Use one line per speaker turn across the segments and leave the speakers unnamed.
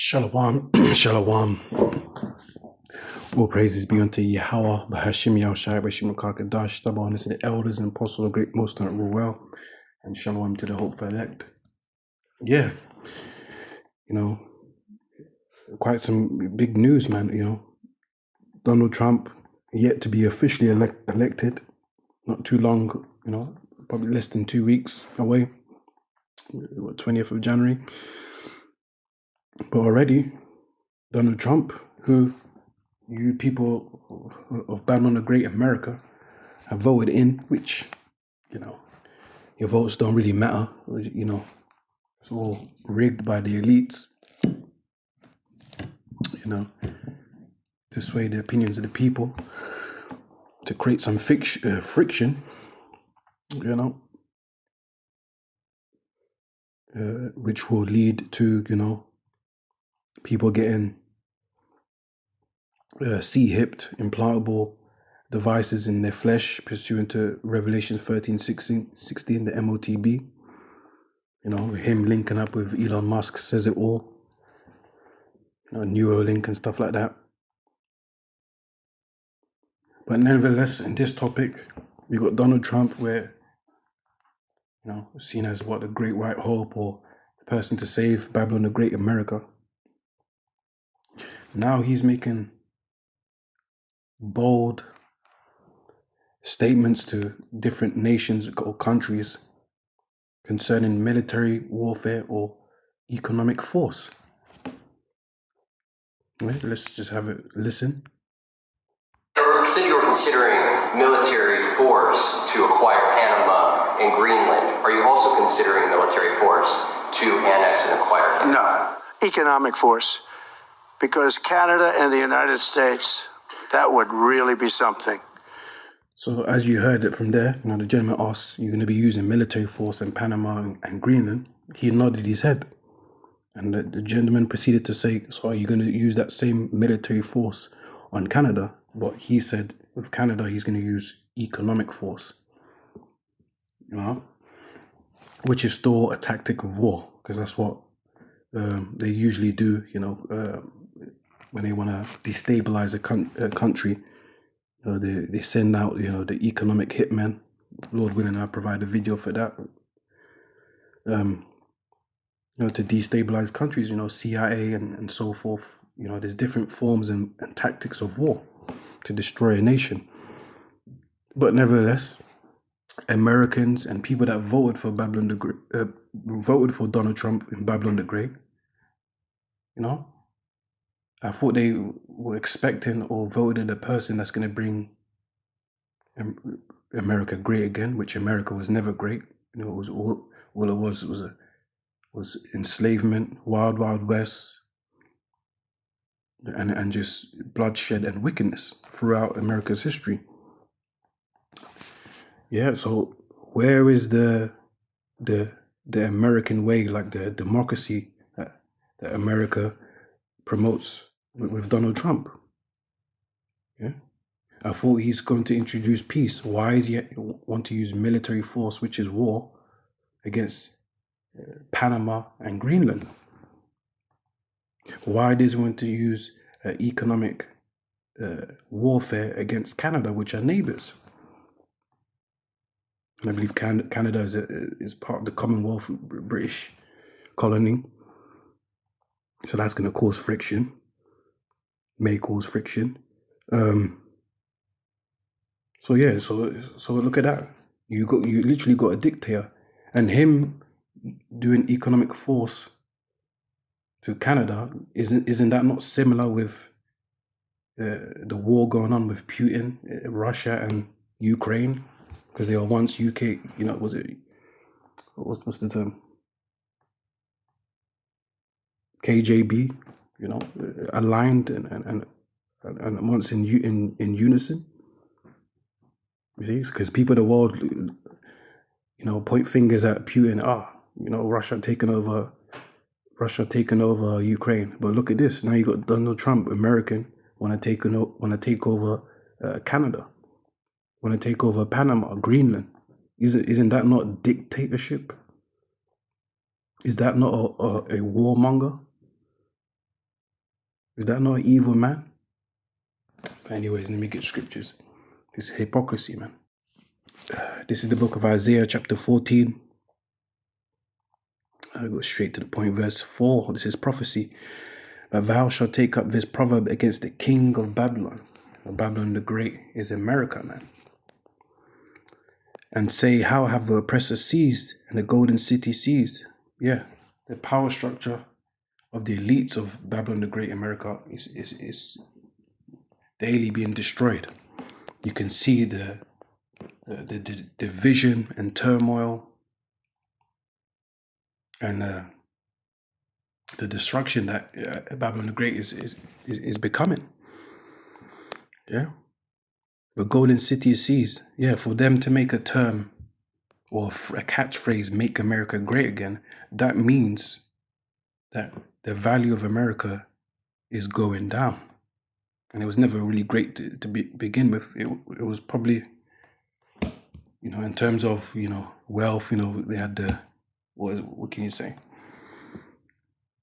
Shalom, shalom. All praises be unto Yahweh, Bahashim Yahushai, Bashim Kakadash, Tabanis, the elders and apostles of great most not rule well, and shalom to the hopeful elect. Yeah, quite some big news, man. Donald Trump yet to be officially elected, not too long, probably less than 2 weeks away, 20th of January. But already, Donald Trump, who you people of Panama the Great America have voted in, which, your votes don't really matter. It's all rigged by the elites, to sway the opinions of the people, to create some friction, which will lead to, people getting C-hipped, implantable devices in their flesh, pursuant to Revelation 13:16, the MOTB. Him linking up with Elon Musk says it all. Neuralink and stuff like that. But nevertheless, in this topic, we got Donald Trump, where, seen as the great white hope or the person to save Babylon the Great America. Now he's making bold statements to different nations or countries concerning military warfare or economic force. Right, let's just have a listen.
You said you were considering military force to acquire Panama and Greenland. Are you also considering military force to annex and acquire Canada?
No, economic force. Because Canada and the United States, that would really be something.
So as you heard it from there, the gentleman asked, you're going to be using military force in Panama and Greenland? He nodded his head. And the gentleman proceeded to say, so are you going to use that same military force on Canada? But he said with Canada, he's going to use economic force, which is still a tactic of war, because that's what they usually do, when they want to destabilize a country. They send out, the economic hitmen. Lord willing, I'll provide a video for that. To destabilize countries, CIA and so forth. There's different forms and tactics of war to destroy a nation. But nevertheless, Americans and people that voted for voted for Donald Trump in Babylon the Great, I thought they were expecting or voted a person that's going to bring America great again, which America was never great. It was all it was enslavement, wild west, and just bloodshed and wickedness throughout America's history. Yeah, so where is the American way, like the democracy that America promotes with Donald Trump? Yeah, I thought he's going to introduce peace. Why is he want to use military force, which is war, against Panama and Greenland? Why does he want to use economic warfare against Canada, which are neighbors? And I believe Canada is part of the Commonwealth, British colony. So that's going to cause friction, may cause friction. So look at that. You literally got a dictator, and him doing economic force to Canada, isn't that not similar with the war going on with Putin, Russia and Ukraine? Because they were once UK, what's the term? KJB, aligned and once in unison. You see, because people of the world, point fingers at Putin. Russia taking over Ukraine. But look at this. Now you got Donald Trump, American, want to take over Canada, want to take over Panama, Greenland. Isn't that not dictatorship? Is that not a warmonger? Is that not an evil man? But anyways, let me get scriptures. This hypocrisy, man. This is the book of Isaiah, chapter 14. I go straight to the point. Verse 4. This is prophecy. But thou shalt take up this proverb against the king of Babylon. Babylon the Great is America, man. And say, how have the oppressor seized and the golden city seized? Yeah, the power structure of the elites of Babylon the Great, America, is daily being destroyed. You can see the division and turmoil and the destruction that Babylon the Great is becoming. Yeah, the golden city is seized. Yeah, for them to make a term or a catchphrase, "Make America Great Again," that means that the value of America is going down. And it was never really great to begin with. It was probably, in terms of, wealth, they had the, what can you say?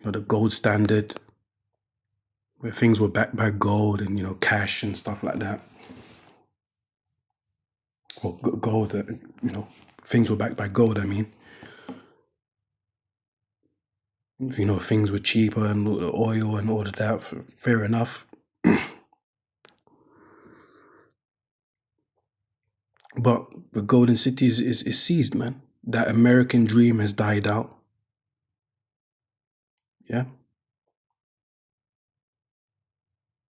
The gold standard, where things were backed by gold and, cash and stuff like that. Or gold, things were backed by gold, I mean. Things were cheaper and the oil and all of that, fair enough. But the golden city is seized, man. That American dream has died out. Yeah.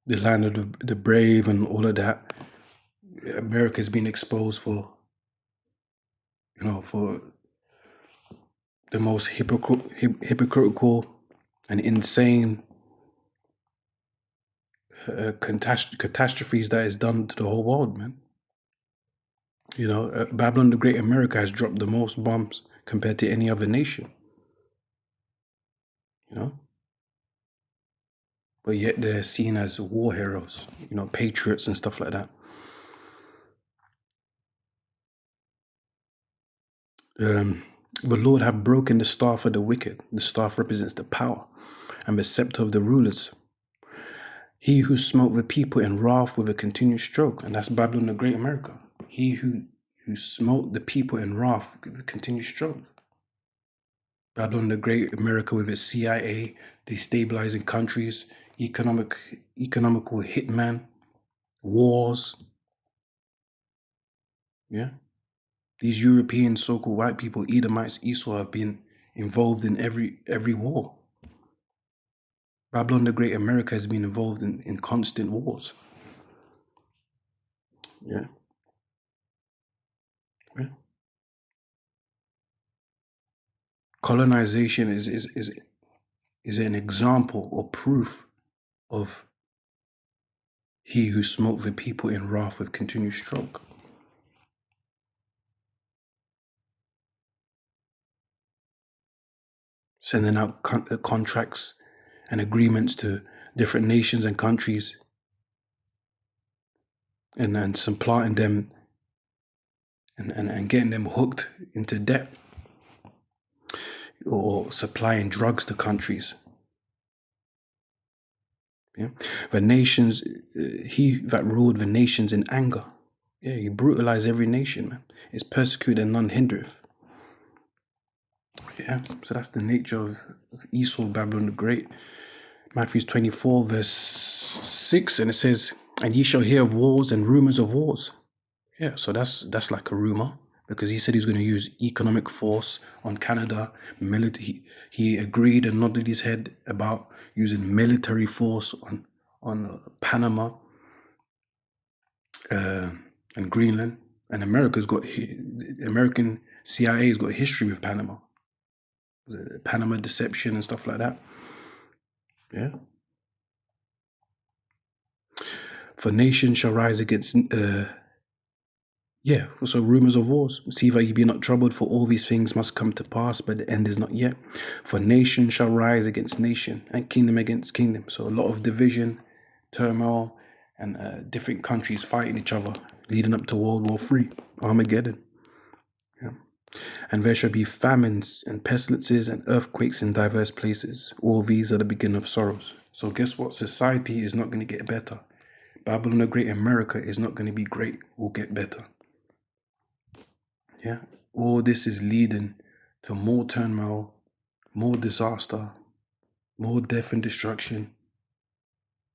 The land of the brave and all of that. America's been exposed for, for the most hypocritical and insane catastrophes that is done to the whole world, man. Babylon the Great, America has dropped the most bombs compared to any other nation. But yet they're seen as war heroes, patriots and stuff like that. The Lord have broken the staff of the wicked. The staff represents the power and the scepter of the rulers. He who smote the people in wrath with a continuous stroke, and that's Babylon the Great, America. He who smote the people in wrath with a continuous stroke. Babylon the Great, America with its CIA, destabilizing countries, economical hitman, wars. Yeah. These European so-called white people, Edomites, Esau, have been involved in every war. Babylon the Great, America has been involved in constant wars. Yeah. Yeah. Colonization is an example or proof of he who smote the people in wrath with continuous stroke. Sending out contracts and agreements to different nations and countries and supplanting them and getting them hooked into debt, or supplying drugs to countries. Yeah, the nations, he that ruled the nations in anger. Yeah, he brutalized every nation, man. It's persecuted and none hindereth. Yeah, so that's the nature of Esau, Babylon the Great. Matthew 24, verse 6, and it says, "And ye shall hear of wars and rumors of wars." Yeah, so that's like a rumor, because he said he's going to use economic force on Canada. He agreed and nodded his head about using military force on Panama and Greenland. And American CIA's got a history with Panama. Panama deception and stuff like that. Yeah. For nation shall rise against so rumors of wars. See that ye be not troubled, for all these things must come to pass, but the end is not yet. For nation shall rise against nation, and kingdom against kingdom. So a lot of division, turmoil, and different countries fighting each other, leading up to World War III, Armageddon. Yeah. And there shall be famines and pestilences and earthquakes in diverse places. All these are the beginning of sorrows. So guess what? Society is not going to get better. Babylon the Great America is not going to be great or get better. Yeah. All this is leading to more turmoil, more disaster, more death and destruction,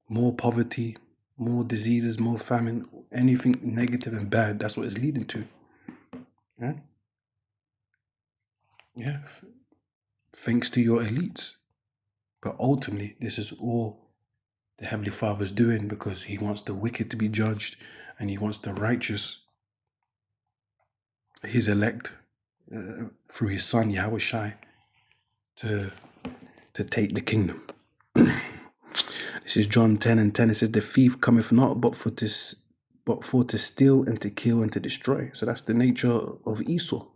more poverty, more diseases, more famine, anything negative and bad. That's what it's leading to. Yeah. Yeah. Thanks to your elites. But ultimately, this is all the Heavenly Father's doing because He wants the wicked to be judged and He wants the righteous, His elect, through His Son, Yahweh Shai, to take the kingdom. This is John 10:10. It says, the thief cometh not but for to steal and to kill and to destroy. So that's the nature of Esau.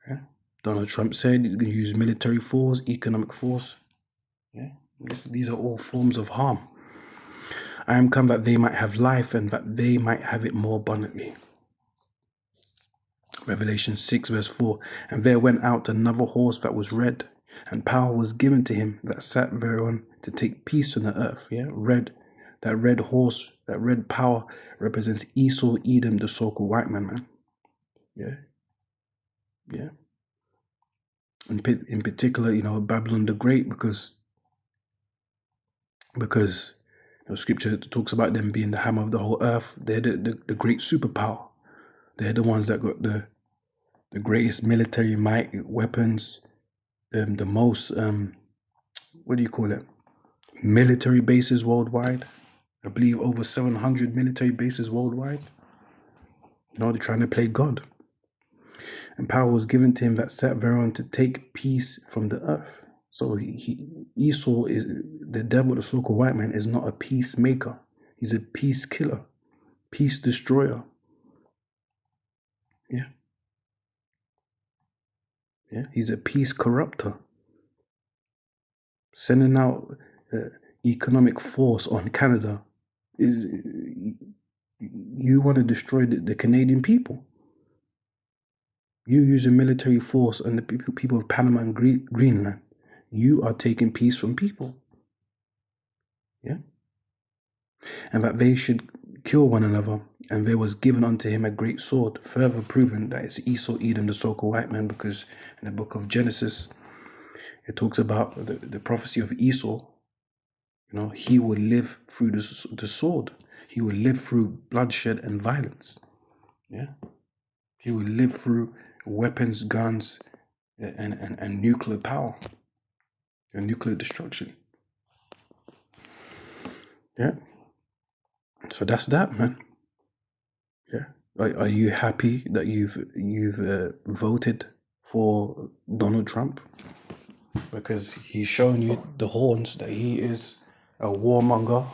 Yeah? Donald Trump said he's going to use military force, economic force. Yeah? These are all forms of harm. I am come that they might have life and that they might have it more abundantly. Revelation 6:4. And there went out another horse that was red, and power was given to him that sat thereon to take peace from the earth. Yeah, red. That red horse, that red power represents Esau, Edom, the so-called white man. Yeah. Yeah. In particular, Babylon the Great, because scripture talks about them being the hammer of the whole earth. They're the great superpower. They're the ones that got the greatest military might, weapons, the most, what do you call it? Military bases worldwide. I believe over 700 military bases worldwide. They're trying to play God. And power was given to him that sat thereon to take peace from the earth. So Esau, is the devil, the so-called white man, is not a peacemaker. He's a peace killer, peace destroyer. Yeah. Yeah. He's a peace corrupter. Sending out economic force on Canada is, you want to destroy the Canadian people. You use a military force on the people of Panama and Greenland. You are taking peace from people. Yeah. And that they should kill one another, and there was given unto him a great sword, further proving that it's Esau, Edom, the so-called white man, because in the book of Genesis, it talks about the prophecy of Esau. He will live through the sword. He will live through bloodshed and violence. Yeah. He will live through weapons, guns, and nuclear power and nuclear destruction. Yeah. So that's that, man. Yeah. Are you happy that you've voted for Donald Trump? Because he's showing you the horns that he is a warmonger.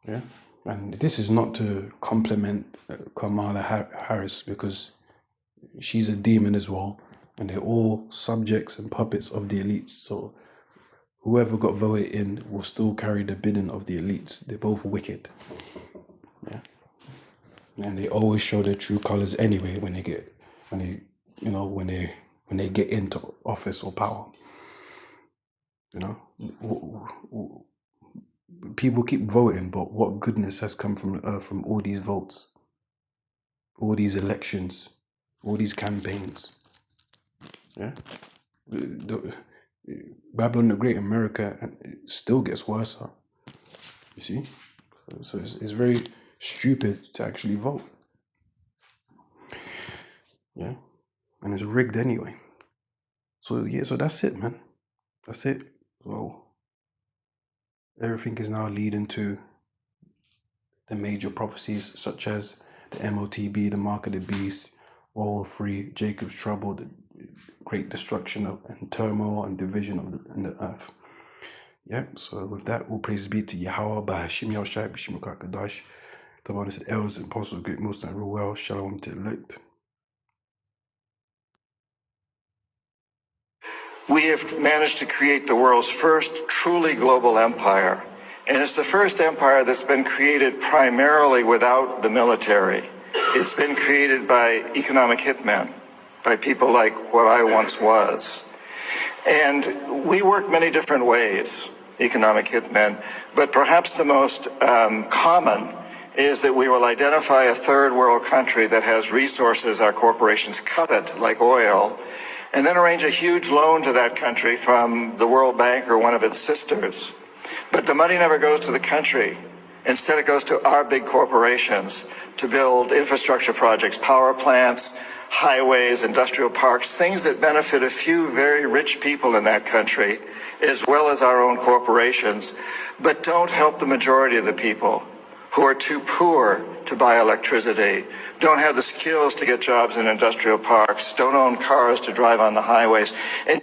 Yeah. And this is not to compliment Kamala Harris, because she's a demon as well, and they're all subjects and puppets of the elites. So whoever got voted in will still carry the bidding of the elites. They're both wicked. Yeah. And they always show their true colors anyway when they get into office or power. People keep voting, but what goodness has come from all these votes, all these elections, all these campaigns? Yeah. Babylon the Great America, and it still gets worse. You see? So it's very stupid to actually vote. Yeah. And it's rigged anyway. So that's it, man. That's it. So everything is now leading to the major prophecies, such as the MOTB, the mark of the beast, World 3, Jacob's trouble, the great destruction and turmoil and division in the earth. Yeah, so with that, all praise be to Yahweh, Bahashim Yahushai, B'Shem Kadash. The one said, elders and apostles, great most and rule well, shalom to elect.
We have managed to create the world's first truly global empire. And it's the first empire that's been created primarily without the military.
It's been created by economic hitmen, by people like what I once was. And we work many different ways, economic hitmen, but perhaps the most common is that we will identify a third world country that has resources our corporations covet, like oil, and then arrange a huge loan to that country from the World Bank or one of its sisters. But the money never goes to the country. Instead, it goes to our big corporations to build infrastructure projects, power plants, highways, industrial parks, things that benefit a few very rich people in that country, as well as our own corporations, but don't help the majority of the people who are too poor to buy electricity, don't have the skills to get jobs in industrial parks, don't own cars to drive on the highways. And